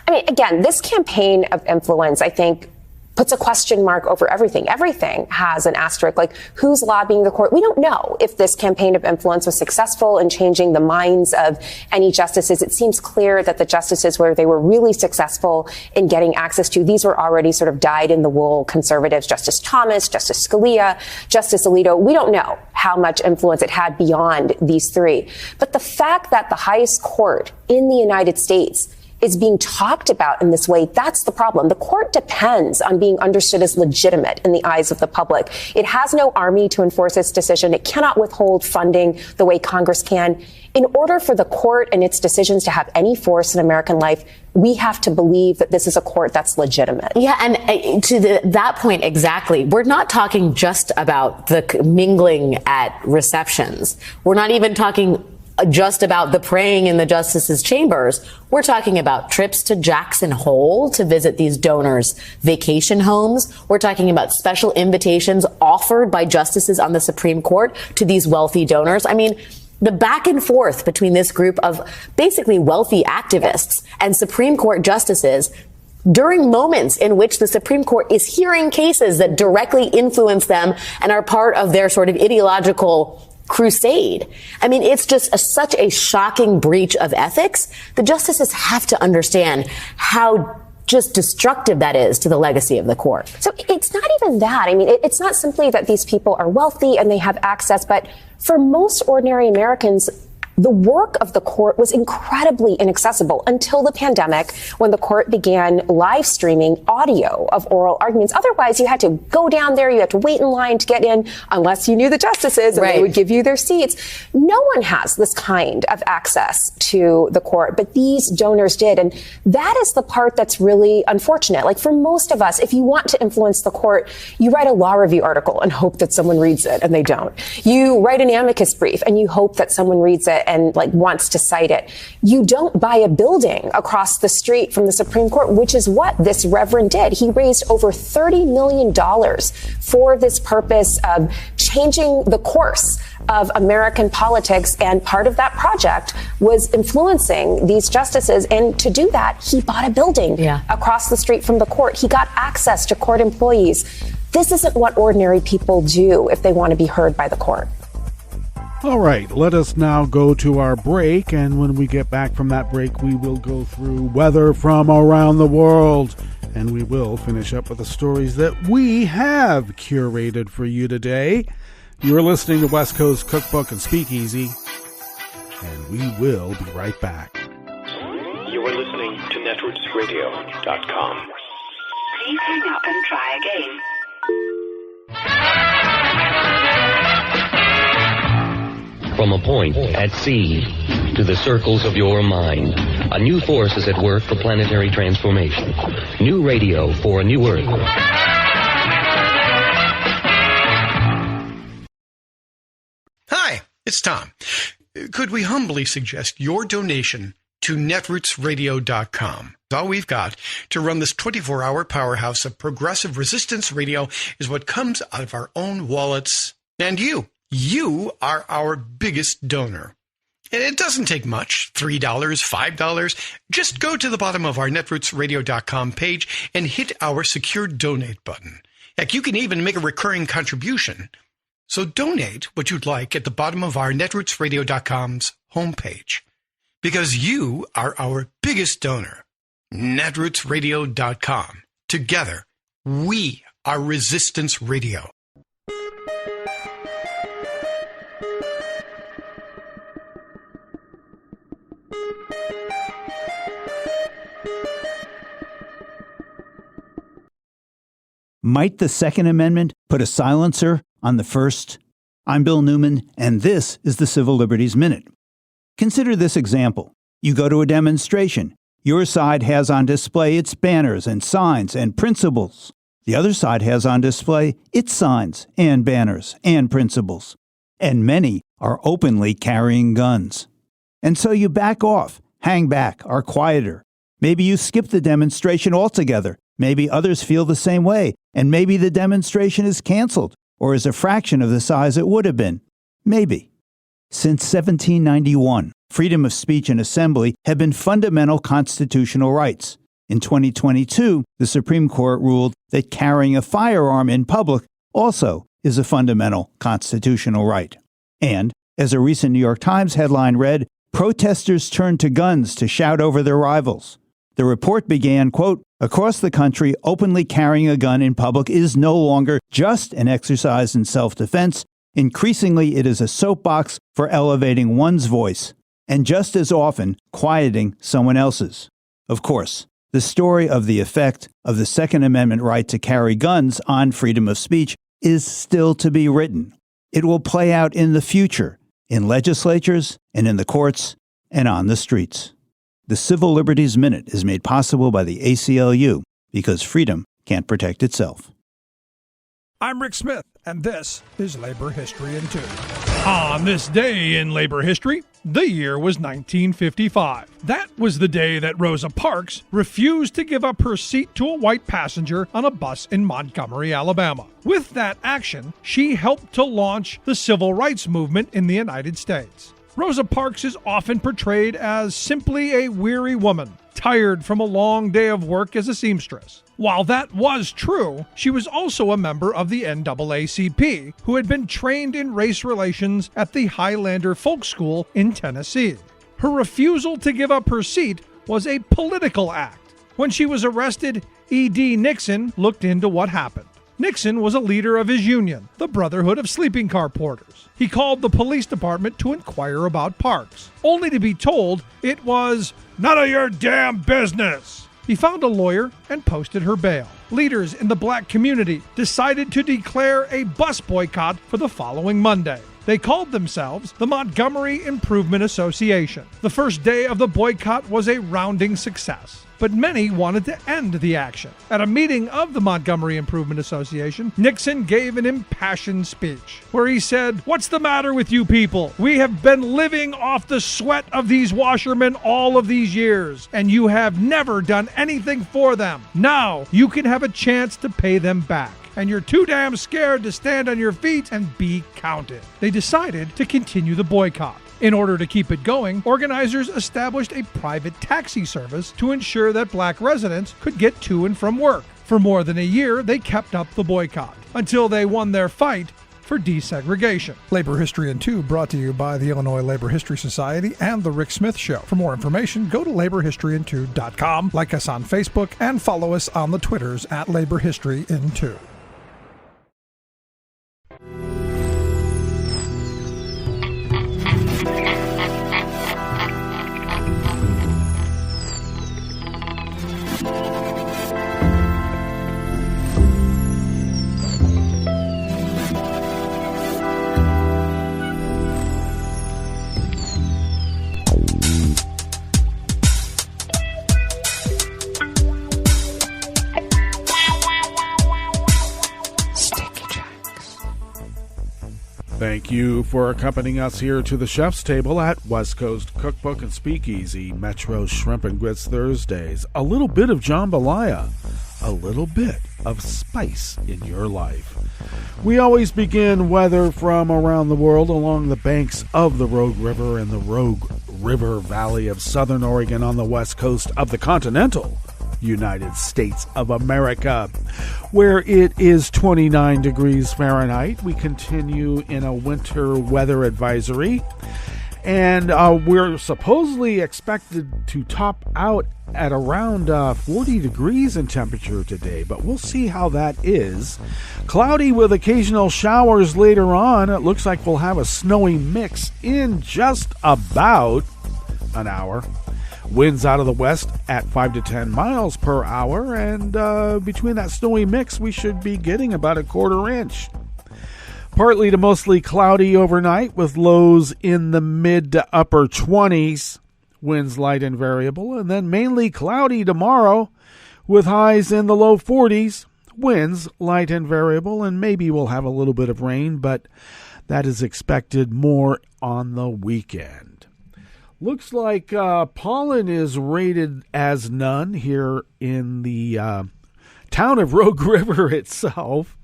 I mean, again, this campaign of influence, I think, puts a question mark over everything. Everything has an asterisk, like who's lobbying the court. We don't know if this campaign of influence was successful in changing the minds of any justices. It seems clear that the justices where they were really successful in getting access to, these were already sort of dyed-in-the-wool conservatives, Justice Thomas, Justice Scalia, Justice Alito. We don't know how much influence it had beyond these 3. But the fact that the highest court in the United States is being talked about in this way, that's the problem. The court depends on being understood as legitimate in the eyes of the public. It has no army to enforce its decision. It cannot withhold funding the way Congress can. In order for the court and its decisions to have any force in American life, we have to believe that this is a court that's legitimate. Yeah, and to that point exactly, we're not talking just about the mingling at receptions. We're not even talking just about the praying in the justices' chambers. We're talking about trips to Jackson Hole to visit these donors' vacation homes. We're talking about special invitations offered by justices on the Supreme Court to these wealthy donors. I mean, the back and forth between this group of basically wealthy activists and Supreme Court justices during moments in which the Supreme Court is hearing cases that directly influence them and are part of their sort of ideological crusade. I mean, it's just such a shocking breach of ethics. The justices have to understand how just destructive that is to the legacy of the court. So it's not even that. I mean, it's not simply that these people are wealthy and they have access, but for most ordinary Americans, the work of the court was incredibly inaccessible until the pandemic, when the court began live streaming audio of oral arguments. Otherwise, you had to go down there, you had to wait in line to get in, unless you knew the justices and they would give you their seats. No one has this kind of access to the court, but these donors did. And that is the part that's really unfortunate. Like, for most of us, if you want to influence the court, you write a law review article and hope that someone reads it, and they don't. You write an amicus brief and you hope that someone reads it and wants to cite it. You don't buy a building across the street from the Supreme Court, which is what this reverend did. He raised over $30 million for this purpose of changing the course of American politics. And part of that project was influencing these justices. And to do that, he bought a building across the street from the court. He got access to court employees. This isn't what ordinary people do if they want to be heard by the court. All right, let us now go to our break, and when we get back from that break, we will go through weather from around the world, and we will finish up with the stories that we have curated for you today. You're listening to West Coast Cookbook and Speakeasy, and we will be right back. You are listening to netrootsradio.com. Please hang up and try again. From a point at sea to the circles of your mind, a new force is at work for planetary transformation. New radio for a new Earth. Hi, it's Tom. Could we humbly suggest your donation to netrootsradio.com? All we've got to run this 24-hour powerhouse of progressive resistance radio is what comes out of our own wallets. And you are our biggest donor. And it doesn't take much, $3, $5. Just go to the bottom of our netrootsradio.com page and hit our secure donate button. Heck, you can even make a recurring contribution. So donate what you'd like at the bottom of our netrootsradio.com's homepage. Because you are our biggest donor. netrootsradio.com. Together, we are Resistance Radio. Might the Second Amendment put a silencer on the First? I'm Bill Newman, and this is the Civil Liberties Minute. Consider this example. You go to a demonstration. Your side has on display its banners and signs and principles. The other side has on display its signs and banners and principles. And many are openly carrying guns. And so you back off, hang back, are quieter. Maybe you skip the demonstration altogether. Maybe others feel the same way, and maybe the demonstration is canceled or is a fraction of the size it would have been. Maybe. Since 1791, freedom of speech and assembly have been fundamental constitutional rights. In 2022, the Supreme Court ruled that carrying a firearm in public also is a fundamental constitutional right. And, as a recent New York Times headline read, protesters turned to guns to shout over their rivals. The report began, quote, "Across the country, openly carrying a gun in public is no longer just an exercise in self-defense. Increasingly, it is a soapbox for elevating one's voice, and just as often, quieting someone else's." Of course, the story of the effect of the Second Amendment right to carry guns on freedom of speech is still to be written. It will play out in the future, in legislatures and in the courts and on the streets. The Civil Liberties Minute is made possible by the ACLU because freedom can't protect itself. I'm Rick Smith, and this is Labor History in 2. On this day in labor history, the year was 1955. That was the day that Rosa Parks refused to give up her seat to a white passenger on a bus in Montgomery, Alabama. With that action, she helped to launch the civil rights movement in the United States. Rosa Parks is often portrayed as simply a weary woman, tired from a long day of work as a seamstress. While that was true, she was also a member of the NAACP, who had been trained in race relations at the Highlander Folk School in Tennessee. Her refusal to give up her seat was a political act. When she was arrested, E.D. Nixon looked into what happened. Nixon was a leader of his union, the Brotherhood of Sleeping Car Porters. He called the police department to inquire about Parks, only to be told it was none of your damn business. He found a lawyer and posted her bail. Leaders in the black community decided to declare a bus boycott for the following Monday. They called themselves the Montgomery Improvement Association. The first day of the boycott was a rounding success, but many wanted to end the action. At a meeting of the Montgomery Improvement Association, Nixon gave an impassioned speech where he said, "What's the matter with you people? We have been living off the sweat of these washermen all of these years, and you have never done anything for them. Now you can have a chance to pay them back. And you're too damn scared to stand on your feet and be counted." They decided to continue the boycott. In order to keep it going, organizers established a private taxi service to ensure that black residents could get to and from work. For more than a year, they kept up the boycott until they won their fight for desegregation. Labor History in 2 brought to you by the Illinois Labor History Society and The Rick Smith Show. For more information, go to laborhistoryin2.com, like us on Facebook, and follow us on the Twitters at Labor History in 2. Thank you for accompanying us here to the chef's table at West Coast Cookbook and Speakeasy, Metro Shrimp and Grits Thursdays. A little bit of jambalaya, a little bit of spice in your life. We always begin weather from around the world along the banks of the Rogue River and the Rogue River Valley of Southern Oregon on the west coast of the continental United States of America, where it is 29 degrees Fahrenheit. We continue in a winter weather advisory, and we're supposedly expected to top out at around 40 degrees in temperature today, but we'll see how that is. Cloudy with occasional showers later on. It looks like we'll have a snowy mix in just about an hour. Winds out of the west at 5 to 10 miles per hour, and between that snowy mix, we should be getting about a quarter inch. Partly to mostly cloudy overnight with lows in the mid to upper 20s. Winds light and variable, and then mainly cloudy tomorrow with highs in the low 40s. Winds light and variable, and maybe we'll have a little bit of rain, but that is expected more on the weekend. Looks like pollen is rated as none here in the town of Rogue River itself.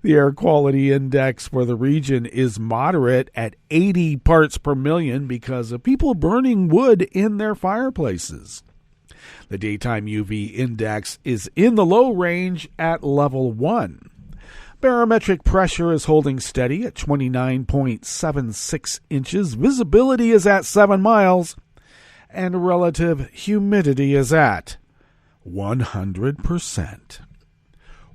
The air quality index for the region is moderate at 80 parts per million because of people burning wood in their fireplaces. The daytime UV index is in the low range at level 1. Barometric pressure is holding steady at 29.76 inches. Visibility is at 7 miles. And relative humidity is at 100%.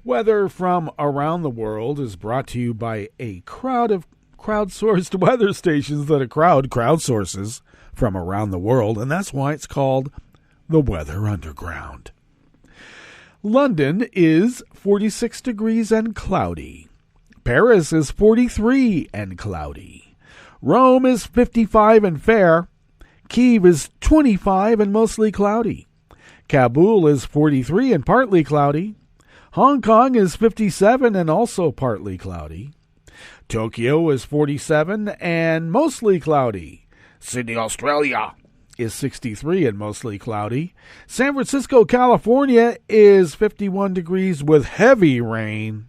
Weather from around the world is brought to you by a crowd of crowdsourced weather stations that a crowd crowdsources from around the world, and that's why it's called the Weather Underground. London is 46 degrees and cloudy. Paris is 43 and cloudy. Rome is 55 and fair. Kyiv is 25 and mostly cloudy. Kabul is 43 and partly cloudy. Hong Kong is 57 and also partly cloudy. Tokyo is 47 and mostly cloudy. Sydney, Australia is 63 and mostly cloudy. San Francisco, California is 51 degrees with heavy rain.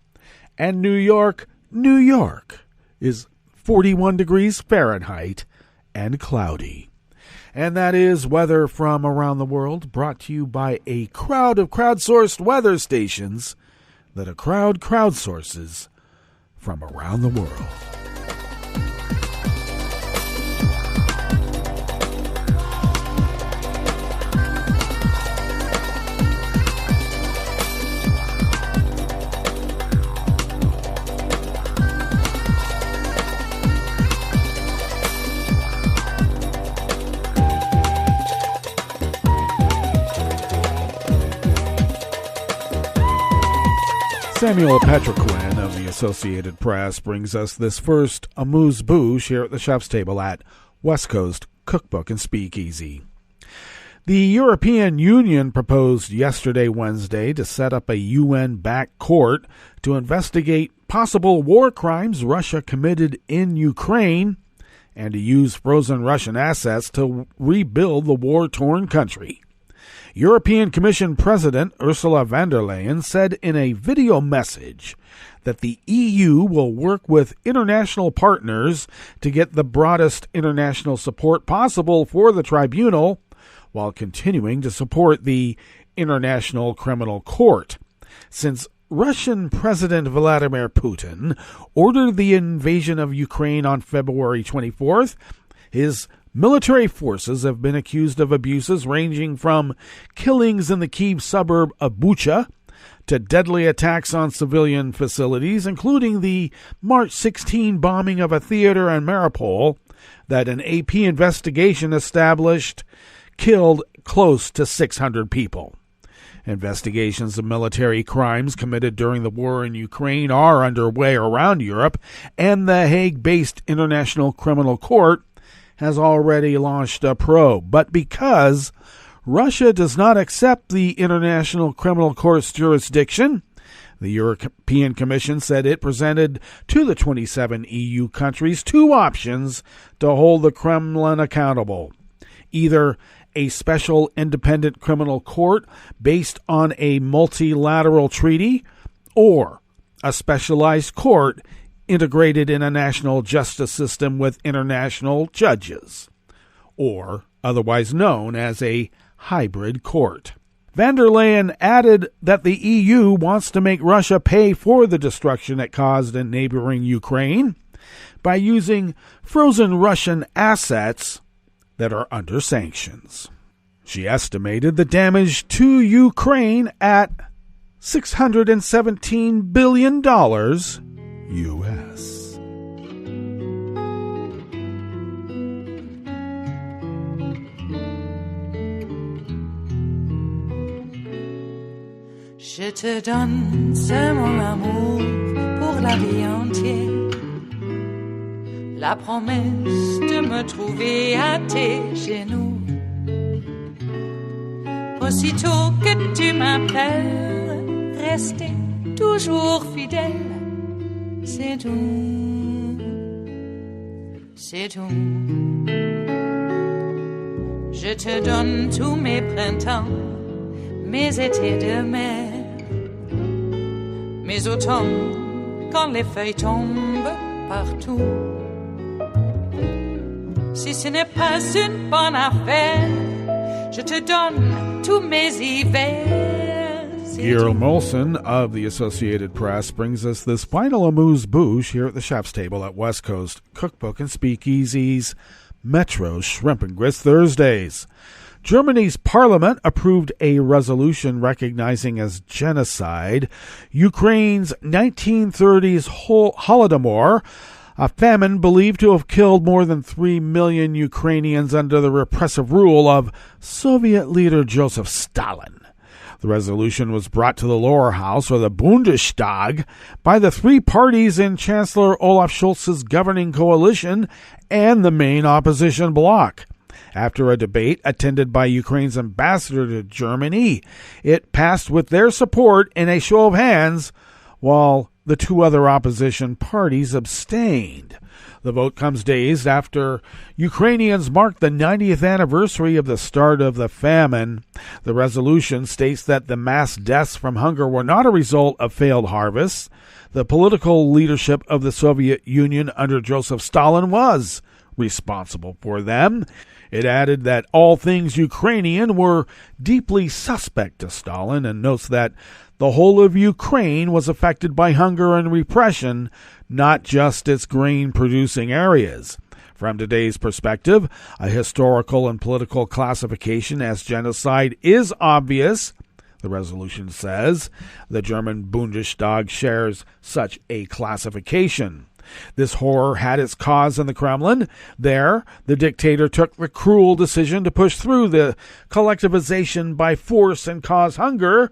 And New York is 41 degrees Fahrenheit and cloudy. And that is weather from around the world, brought to you by a crowd of crowdsourced weather stations that a crowd crowdsources from around the world. Samuel Petroquin of the Associated Press brings us this first amuse-bouche here at the chef's table at West Coast Cookbook and Speakeasy. The European Union proposed yesterday, Wednesday, to set up a UN-backed court to investigate possible war crimes Russia committed in Ukraine and to use frozen Russian assets to rebuild the war-torn country. European Commission President Ursula von der Leyen said in a video message that the EU will work with international partners to get the broadest international support possible for the tribunal while continuing to support the International Criminal Court. Since Russian President Vladimir Putin ordered the invasion of Ukraine on February 24th, his military forces have been accused of abuses ranging from killings in the Kyiv suburb of Bucha to deadly attacks on civilian facilities, including the March 16 bombing of a theater in Mariupol that an AP investigation established killed close to 600 people. Investigations of military crimes committed during the war in Ukraine are underway around Europe, and the Hague-based International Criminal Court has already launched a probe. But because Russia does not accept the International Criminal Court's jurisdiction, the European Commission said it presented to the 27 EU countries two options to hold the Kremlin accountable. Either a special independent criminal court based on a multilateral treaty, or a specialized court integrated in a national justice system with international judges, or otherwise known as a hybrid court. Von der Leyen added that the EU wants to make Russia pay for the destruction it caused in neighboring Ukraine by using frozen Russian assets that are under sanctions. She estimated the damage to Ukraine at $617 billion U.S. Je te donne, c'est mon amour pour la vie entière. La promesse de me trouver à tes genoux. Aussitôt que tu m'appelles, rester toujours fidèle. C'est tout, c'est tout. Je te donne tous mes printemps, mes étés de mer, mes automnes quand les feuilles tombent partout. Si ce n'est pas une bonne affaire, je te donne tous mes hivers. Gear Molson of the Associated Press brings us this final amuse-bouche here at the chef's table at West Coast Cookbook and Speakeasy's Metro Shrimp and Grits Thursdays. Germany's parliament approved a resolution recognizing as genocide Ukraine's 1930s Holodomor, a famine believed to have killed more than 3 million Ukrainians under the repressive rule of Soviet leader Joseph Stalin. The resolution was brought to the lower house, or the Bundestag, by the three parties in Chancellor Olaf Scholz's governing coalition and the main opposition bloc. After a debate attended by Ukraine's ambassador to Germany, it passed with their support in a show of hands, while the two other opposition parties abstained. The vote comes days after Ukrainians marked the 90th anniversary of the start of the famine. The resolution states that the mass deaths from hunger were not a result of failed harvests. The political leadership of the Soviet Union under Joseph Stalin was responsible for them. It added that all things Ukrainian were deeply suspect to Stalin, and notes that the whole of Ukraine was affected by hunger and repression, not just its grain-producing areas. From today's perspective, a historical and political classification as genocide is obvious. The resolution says the German Bundestag shares such a classification. This horror had its cause in the Kremlin. There, the dictator took the cruel decision to push through the collectivization by force and cause hunger,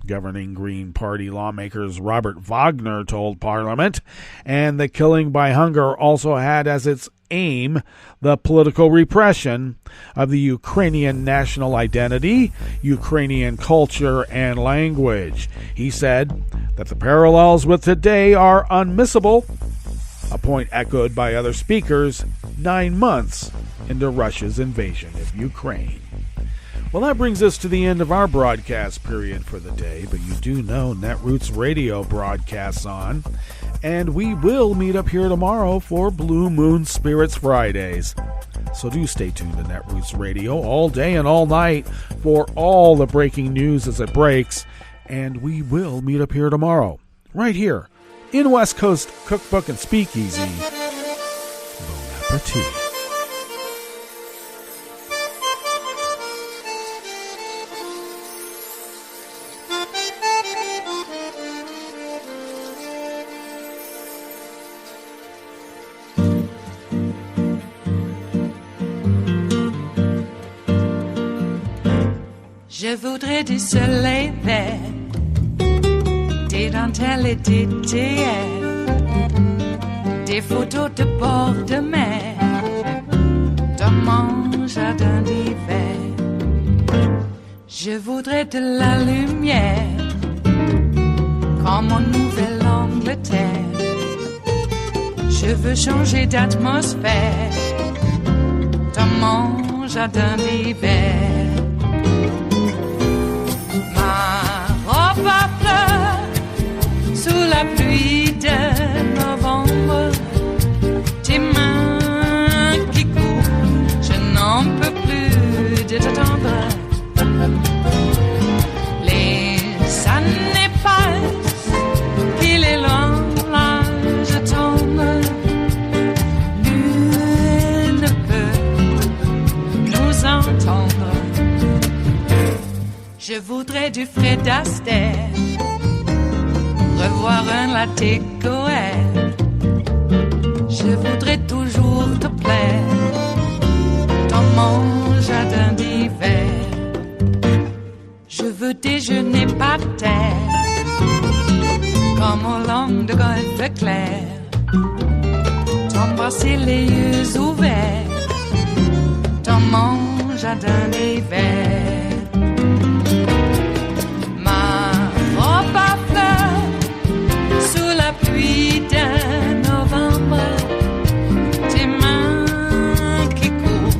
governing Green Party lawmakers Robert Wagner told Parliament, and the killing by hunger also had as its aim the political repression of the Ukrainian national identity, Ukrainian culture, and language. He said that the parallels with today are unmissable, a point echoed by other speakers 9 months into Russia's invasion of Ukraine. Well, that brings us to the end of our broadcast period for the day, but you do know Netroots Radio broadcasts on, and we will meet up here tomorrow for Blue Moon Spirits Fridays. So do stay tuned to Netroots Radio all day and all night for all the breaking news as it breaks, and we will meet up here tomorrow, right here in West Coast Cookbook and Speakeasy. Bon appetit. Je voudrais du soleil vert, des dentelles et des théières, des photos de bord de mer, dans mon jardin d'hiver. Je voudrais de la lumière, comme en Nouvelle-Angleterre. Je veux changer d'atmosphère, dans mon jardin d'hiver. Ma robe à fleurs, sous la pluie de novembre, tes mains qui courent, je n'en peux plus de t'attendre. Les années passent, il est loin, là je tombe. Nul ne peut nous entendre. Je voudrais du Fred Astaire, revoir un latte Goël. Je voudrais toujours te plaire dans mon jardin d'hiver. Je veux déjeuner par terre, comme au long de golfe clair, t'embrasser les yeux ouverts dans mon jardin d'hiver. Pluie de novembre, tes mains qui courent,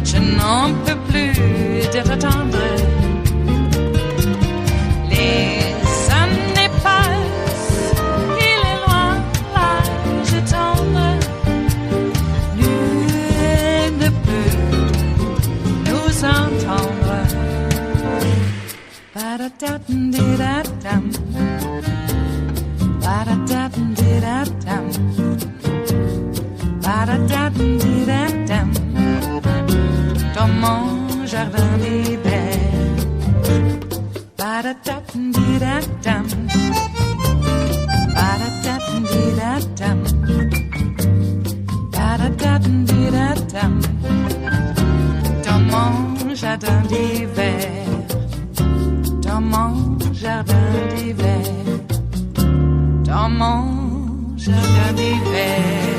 je n'en peux plus de t'attendre. Les années passent, il est loin, là je tombe. Nul ne peut nous entendre. Ba-da-da-dum-di-da-dum. Ba-da-da-dum-di-da-dum. Ba-da-da-dum-di-da-dum. Dans mon jardin d'hiver. Ba-da-da-dum-di-da-dum. Ba-da-da-dum-di-da-dum. Ba-da-da-dum-di-da-dum. Dans mon jardin d'hiver. Dans mon jardin d'hiver. Dans mon jardin d'hiver.